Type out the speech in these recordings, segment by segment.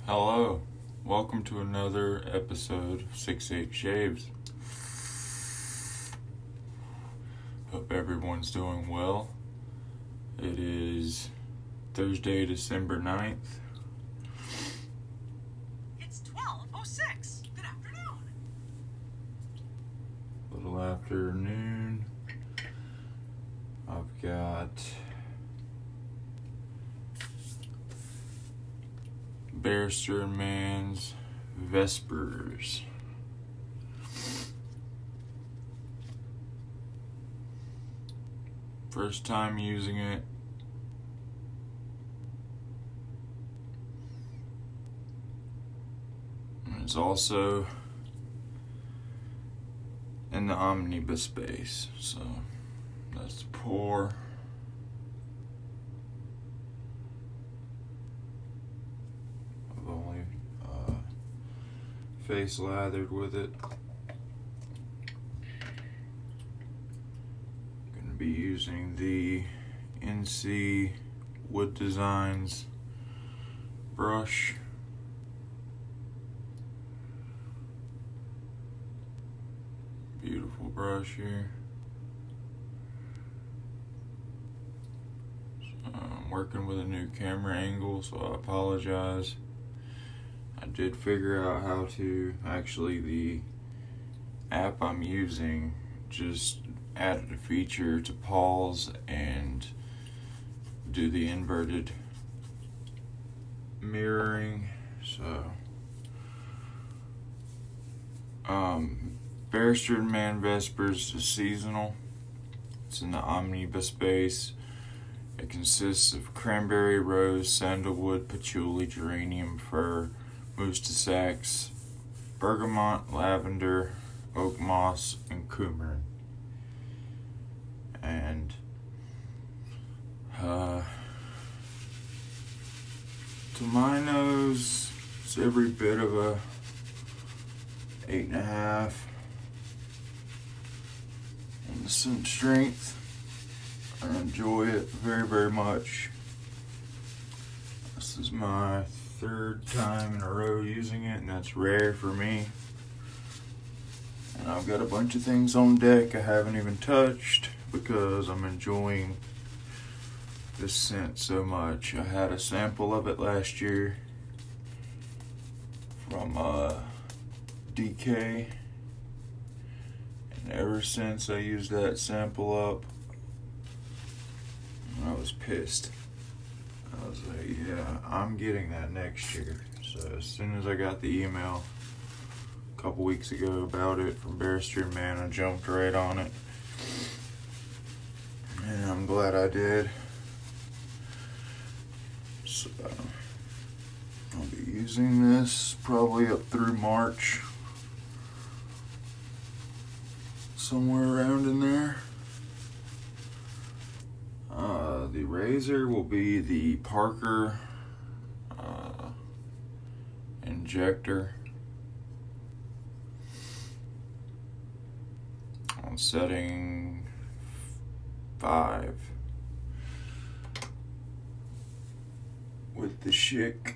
Hello, welcome to another episode of 6-8 Shaves. Hope everyone's doing well. It is Thursday, December 9th. It's 12:06. Good afternoon. Little afternoon. I've got Barrister and Man's VESPERS. First time using it. And it's also in the omnibus space. So that's the pour. I've only face lathered with it. Gonna be using the NC Wood Designs brush. Beautiful brush here. I'm working with a new camera angle, so I apologize. I did figure out how to, actually the app I'm using just added a feature to pause and do the inverted mirroring. So Barrister and Man Vespers is seasonal. It's in the omnibus base. It consists of cranberry, rose, sandalwood, patchouli, geranium, fir, mousse de saxe, bergamot, lavender, oak moss, and coumarin. And to my nose, it's every bit of a 8.5 in the scent strength. I enjoy it very, very much. This is my third time in a row using it, and that's rare for me. And I've got a bunch of things on deck I haven't even touched because I'm enjoying this scent so much. I had a sample of it last year from DK, and ever since I used that sample up, I was pissed. I was like, yeah, I'm getting that next year. So as soon as I got the email a couple weeks ago about it from Barrister Man, I jumped right on it. And I'm glad I did. So I'll be using this probably up through March. Somewhere around in there. The razor will be the Parker Injector on setting 5 with the Schick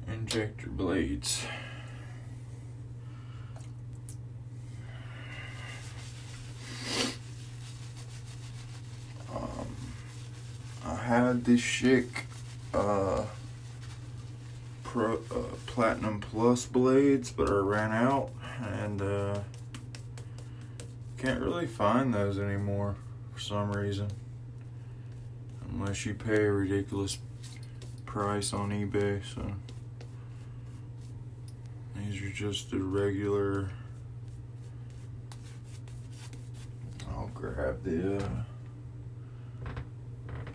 injector blades. I had this Schick Platinum Plus blades, but I ran out, and can't really find those anymore for some reason, unless you pay a ridiculous price on eBay. So these are just the regular. I'll grab the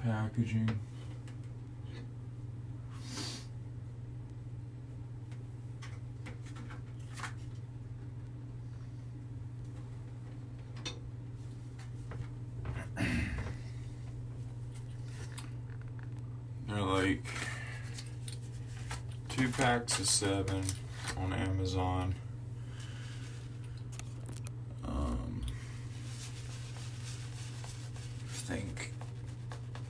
packaging. They're like 2 packs of 7 on Amazon. think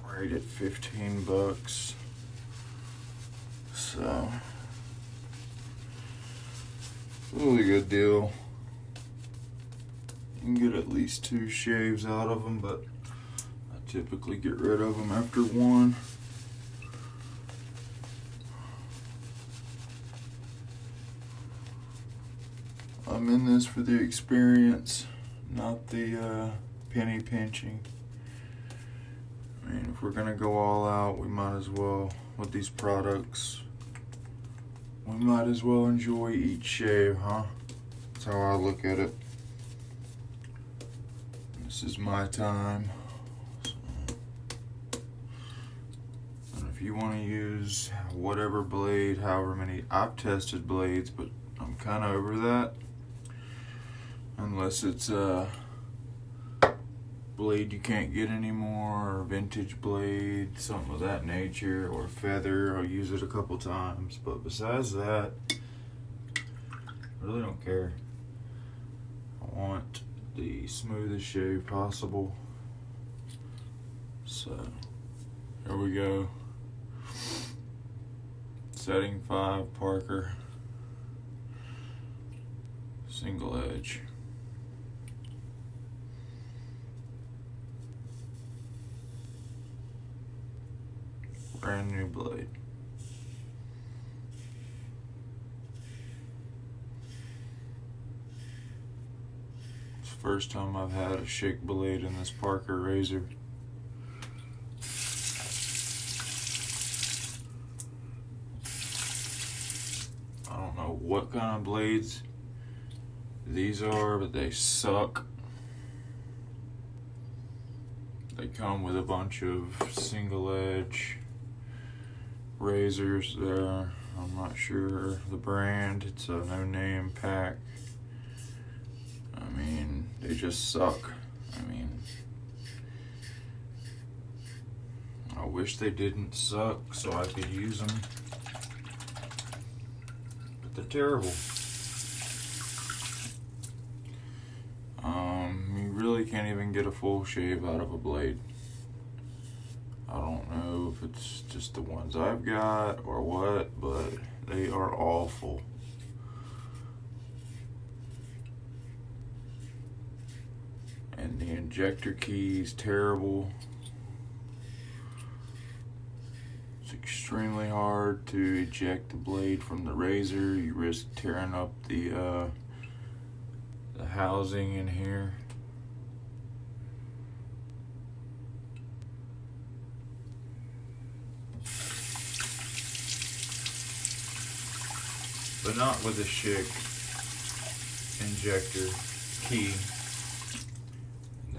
right at $15. So, really good deal. You can get at least 2 shaves out of them, but I typically get rid of them after 1. I'm in this for the experience, not the penny pinching. I mean, if we're gonna go all out, we might as well, with these products, we might as well enjoy each shave, huh? That's how I look at it. This is my time. And if you want to use whatever blade, however many, I've tested blades, but I'm kind of over that. Unless it's a blade you can't get anymore, or vintage blade, something of that nature, or feather, I'll use it a couple times. But besides that, I really don't care. I want the smoothest shave possible. So, here we go. Setting 5 Parker. Single edge. Brand new blade. It's the first time I've had a shake blade in this Parker razor. I don't know what kind of blades these are, but they suck. They come with a bunch of single edge razors there. I'm not sure the brand. It's a no name pack. I mean, they just suck. I mean, I wish they didn't suck so I could use them. But they're terrible. You really can't even get a full shave out of a blade. I don't know if it's just the ones I've got or what, but they are awful. And the injector key is terrible. It's extremely hard to eject the blade from the razor. You risk tearing up the housing in here. But not with a Schick injector key.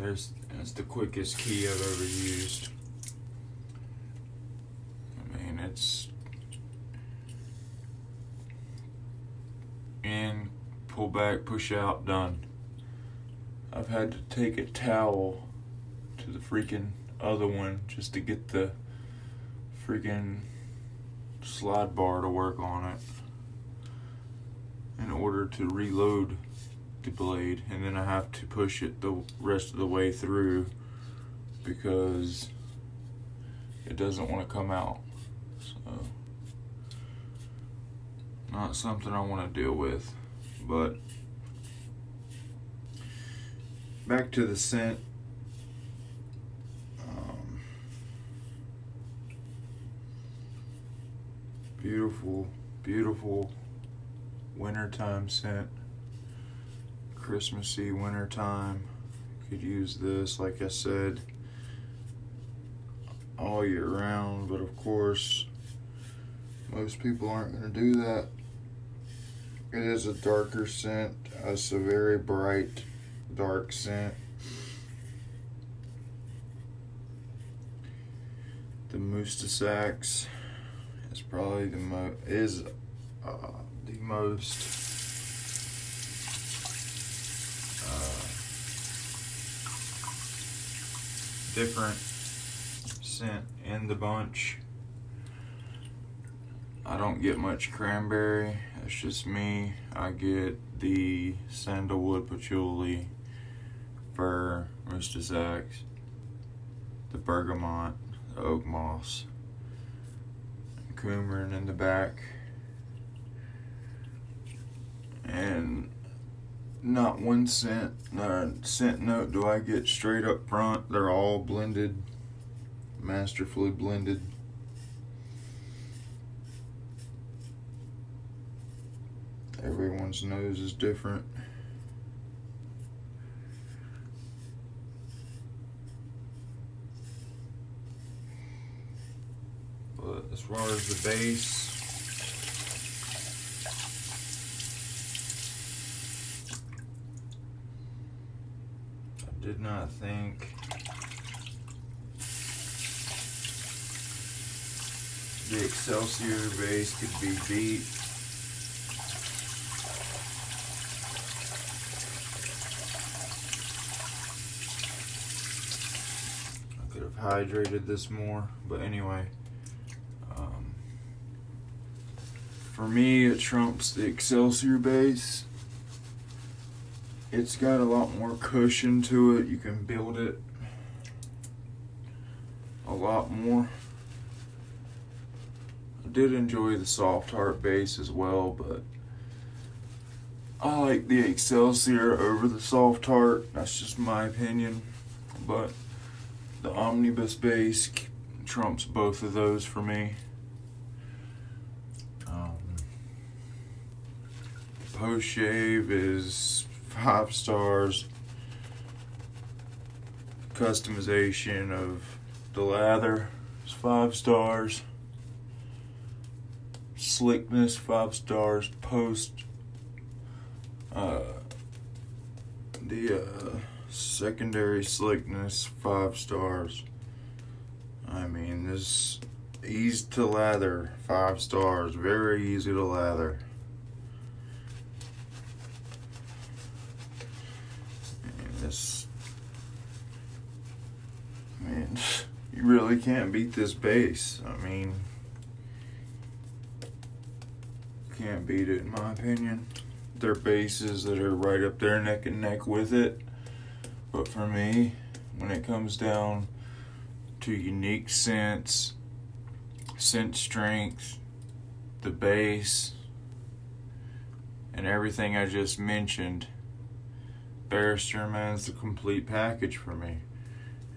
That's the quickest key I've ever used. I mean, it's in, pull back, push out, done. I've had to take a towel to the freaking other one just to get the freaking slide bar to work on it in order to reload the blade, and then I have to push it the rest of the way through because it doesn't want to come out. So, not something I want to deal with. But back to the scent. Beautiful, beautiful wintertime scent. Christmassy wintertime. Could use this, like I said, all year round, but of course most people aren't going to do that. It is a darker scent. It's a very bright dark scent. The Mustasax is probably the most different scent in the bunch. I don't get much cranberry. That's just me. I get the sandalwood, patchouli, fir, Mustasax. the bergamot, the oak moss, and coumarin in the back. And not one cent note do I get straight up front. They're all blended, masterfully blended. Everyone's nose is different. But as far as the base, I did not think the Excelsior base could be beat. I could have hydrated this more, but anyway. For me, it trumps the Excelsior base. It's got a lot more cushion to it. You can build it a lot more. I did enjoy the soft heart base as well, but I like the Excelsior over the soft heart. That's just my opinion. But the omnibus base trumps both of those for me. Post shave is 5 stars. Customization of the lather is 5 stars. Slickness 5 stars. Post the secondary slickness 5 stars. I mean, this ease to lather 5 stars. Very easy to lather. Man, you really can't beat this base. I mean, can't beat it in my opinion. There are bases that are right up there neck and neck with it. But for me, when it comes down to unique scents, scent strength, the base, and everything I just mentioned, Barrister Man's the complete package for me.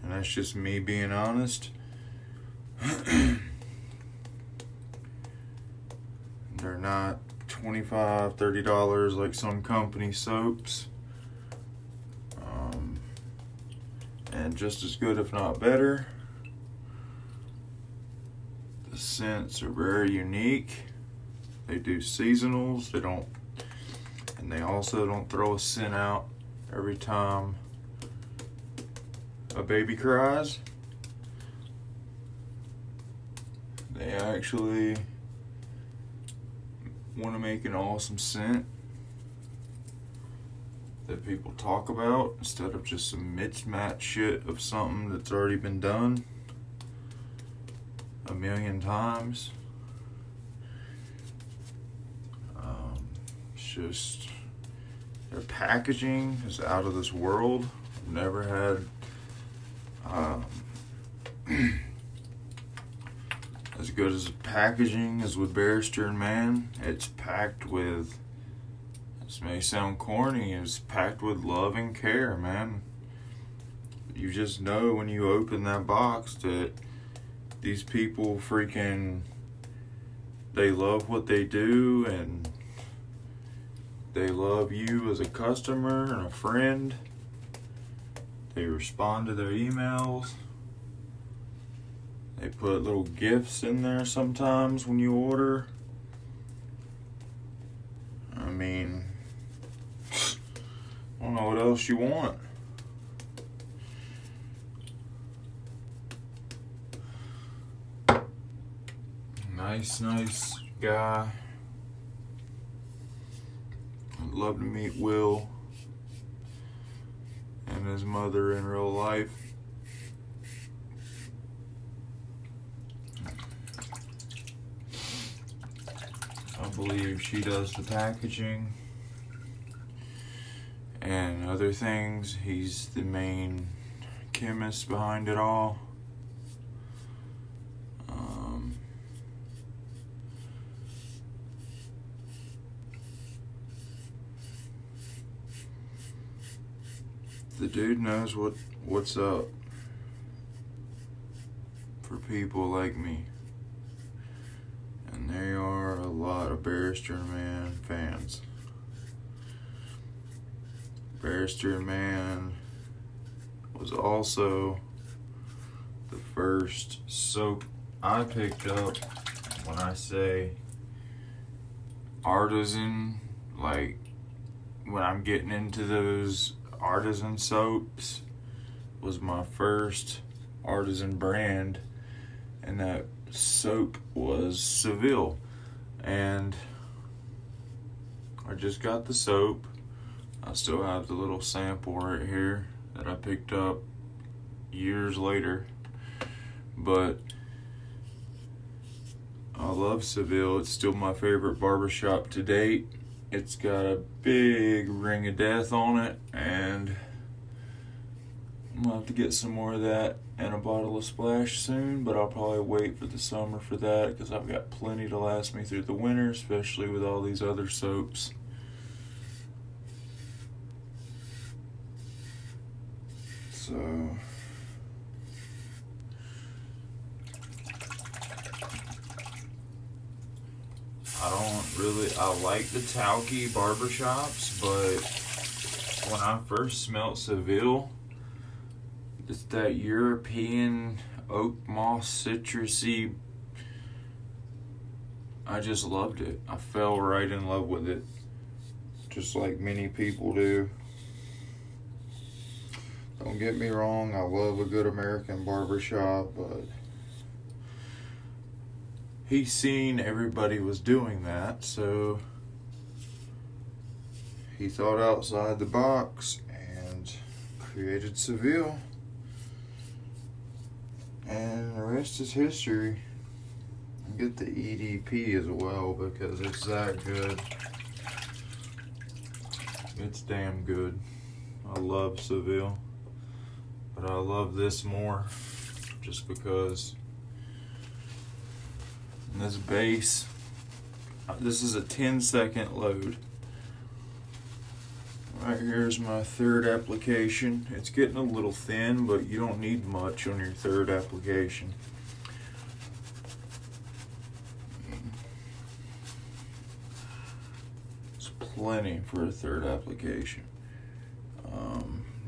And that's just me being honest. They're not $25, $30 like some company soaps. And just as good, if not better. The scents are very unique. They do seasonals. And they also don't throw a scent out every time a baby cries. They actually want to make an awesome scent that people talk about instead of just some mismatch shit of something that's already been done a million times. It's just, their packaging is out of this world. I've never had as good as the packaging as with Barrister and Man. It's packed with, this may sound corny, it's packed with love and care, man. You just know when you open that box that these people freaking, they love what they do and they love you as a customer and a friend. They respond to their emails. They put little gifts in there sometimes when you order. I mean, I don't know what else you want. Nice guy. I'd love to meet Will and his mother in real life. I believe she does the packaging and other things. He's the main chemist behind it all. The dude knows what's up for people like me. And there are a lot of Barrister Man fans. Barrister Man was also the first soap I picked up. When I say artisan, like when I'm getting into those artisan soaps, was my first artisan brand, and that soap was Seville. And I just got the soap. I still have the little sample right here that I picked up years later, but I love Seville. It's still my favorite barbershop to date. It's got a big ring of death on it, and I'm gonna have to get some more of that and a bottle of Splash soon, but I'll probably wait for the summer for that because I've got plenty to last me through the winter, especially with all these other soaps. So I like the talky barbershops, but when I first smelled Seville, it's that European oak moss citrusy. I just loved it. I fell right in love with it, just like many people do. Don't get me wrong, I love a good American barbershop, but he seen everybody was doing that, so he thought outside the box and created Seville. And the rest is history. Get the EDP as well because it's that good. It's damn good. I love Seville, but I love this more just because this base, this is a 10-second load. Right here's my third application. It's getting a little thin, but you don't need much on your third application. It's plenty for a third application.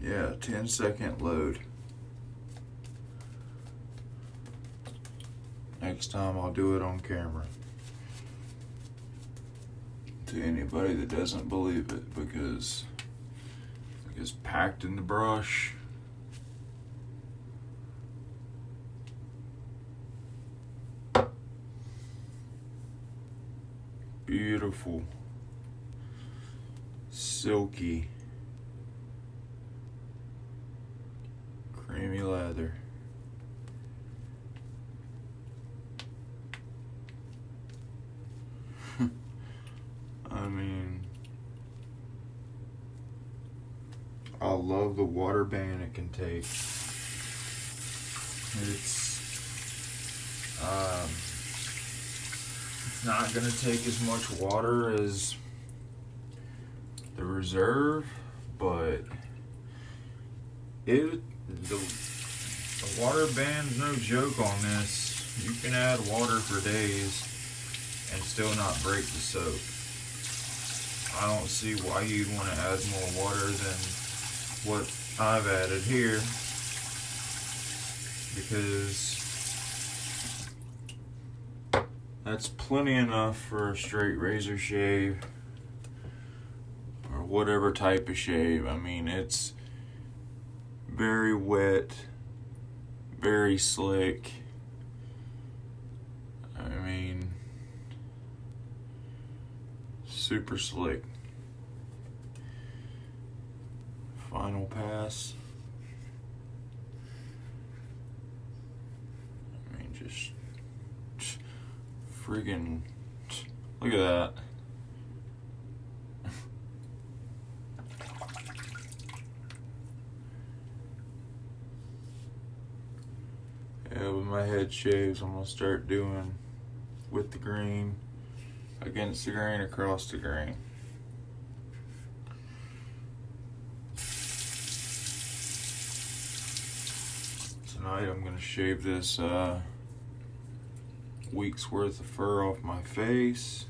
Yeah, 10-second load. Next time I'll do it on camera. To anybody that doesn't believe it, because it's packed in the brush. Beautiful, silky, creamy leather. I mean, I love the water band it can take. It's not gonna take as much water as the Reserve, but the water band's no joke on this. You can add water for days and still not break the soap. I don't see why you'd want to add more water than what I've added here, because that's plenty enough for a straight razor shave or whatever type of shave. I mean, it's very wet, very slick. I mean, super slick. Final pass. I mean, just friggin' look at that. Yeah, with my head shaves, I'm gonna start doing with the green, against the grain, across the grain. tonight I'm going to shave this week's worth of fur off my face.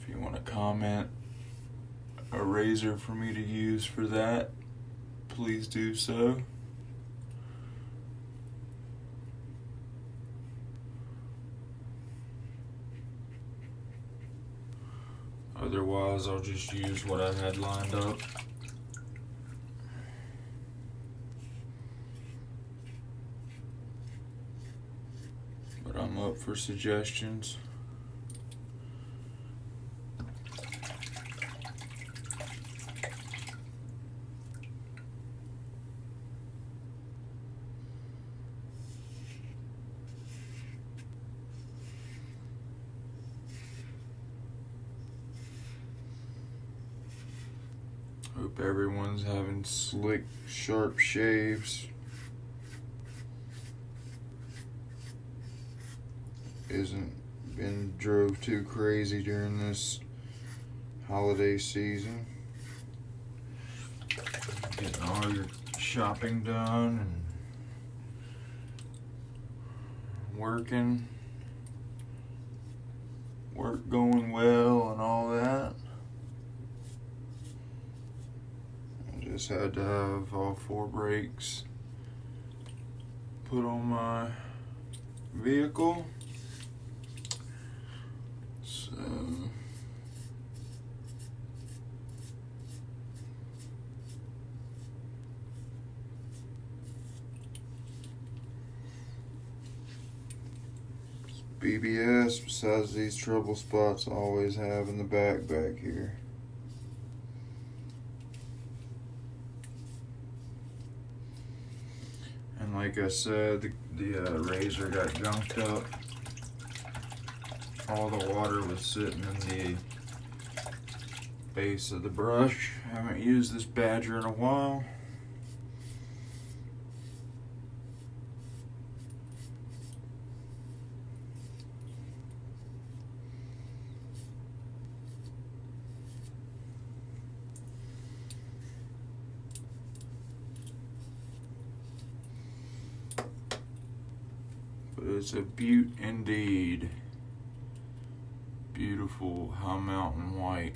If you want to comment a razor for me to use for that, please do so. Otherwise, I'll just use what I had lined up. But I'm up for suggestions. Hope everyone's having slick, sharp shaves. Isn't been drove too crazy during this holiday season. Getting all your shopping done and working. Work going well and all that. Just had to have all 4 brakes put on my vehicle. So BBS besides these trouble spots I always have in the back here. And like I said, the razor got gunked up. All the water was sitting in the base of the brush. Haven't used this Badger in a while. It's a beaut indeed. Beautiful high mountain white.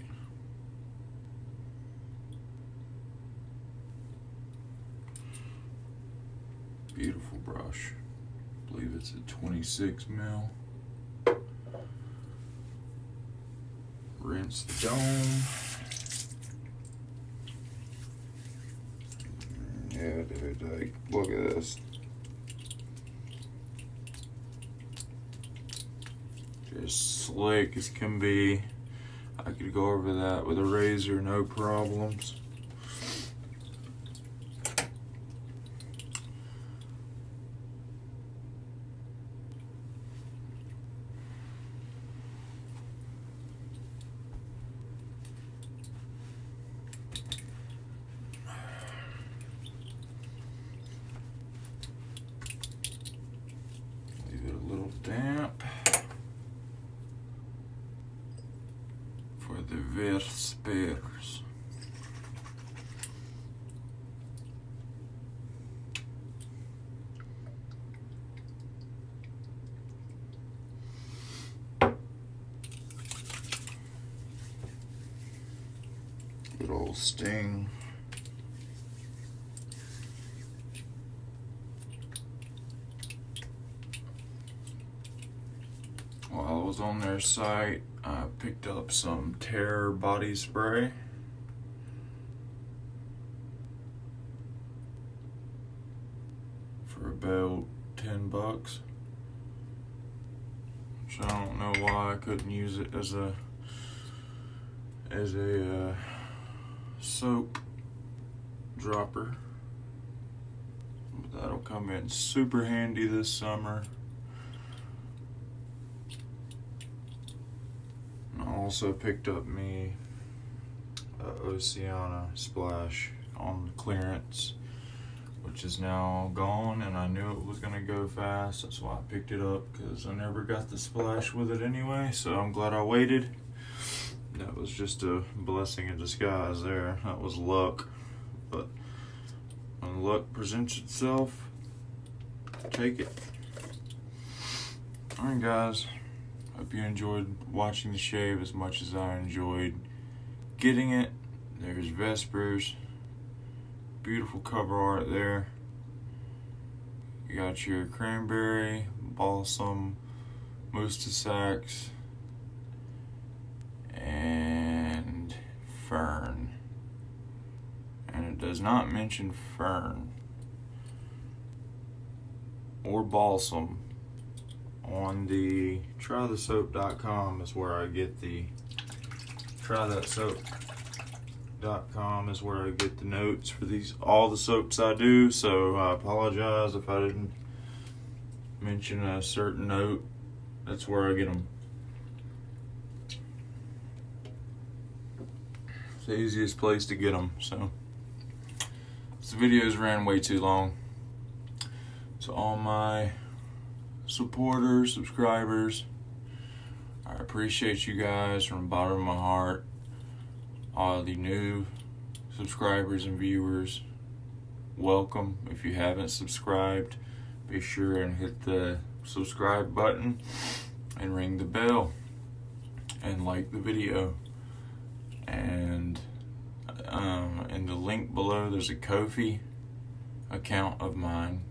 Beautiful brush. I believe it's a 26 mil. Rinse the dome. Yeah, dude, like, look at this. Just slick as can be. I could go over that with a razor, no problems. Leave it a little damp. For the VESPERS. Good old sting. While I was on their site, I picked up some Terror body spray. For about $10. Which I don't know why I couldn't use it as a soap dropper. But that'll come in super handy this summer. Also picked up me a Oceana splash on clearance, which is now gone, and I knew it was gonna go fast. That's why I picked it up, because I never got the splash with it anyway, so I'm glad I waited. That was just a blessing in disguise there. That was luck. But when luck presents itself, take it. Alright guys, hope you enjoyed watching the shave as much as I enjoyed getting it. There's Vespers. Beautiful cover art there. You got your cranberry, balsam, mustasax, and fern. And it does not mention fern or balsam on the trythesoap.com is where I get the trythatsoap.com is where I get the notes for all the soaps I do, so I apologize if I didn't mention a certain note. That's where I get them. It's the easiest place to get them. So this video's ran way too long. So all my supporters, subscribers, I appreciate you guys from the bottom of my heart. All the new subscribers and viewers, welcome. If you haven't subscribed, be sure and hit the subscribe button and ring the bell and like the video. And in the link below there's a Ko-fi account of mine.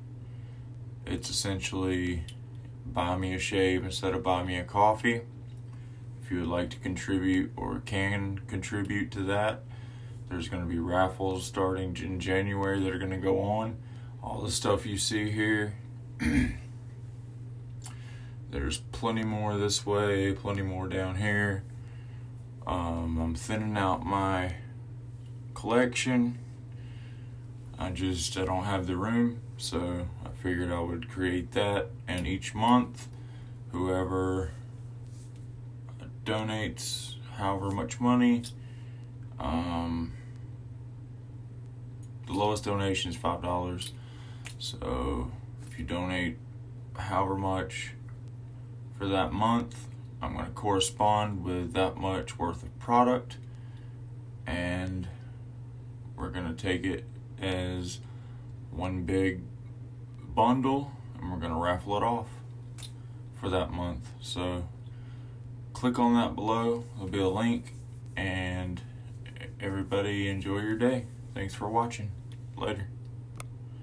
It's essentially buy me a shave instead of buy me a coffee. If you would like to contribute or can contribute to that, there's going to be raffles starting in January that are going to go on. All the stuff you see here, there's plenty more this way, plenty more down here. I'm thinning out my collection. I don't have the room, so I figured I would create that, and each month whoever donates however much money, the lowest donation is $5, so if you donate however much for that month, I'm going to correspond with that much worth of product, and we're going to take it as one big bundle, and we're going to raffle it off for that month. So click on that below, there'll be a link, and everybody enjoy your day. Thanks for watching. Later.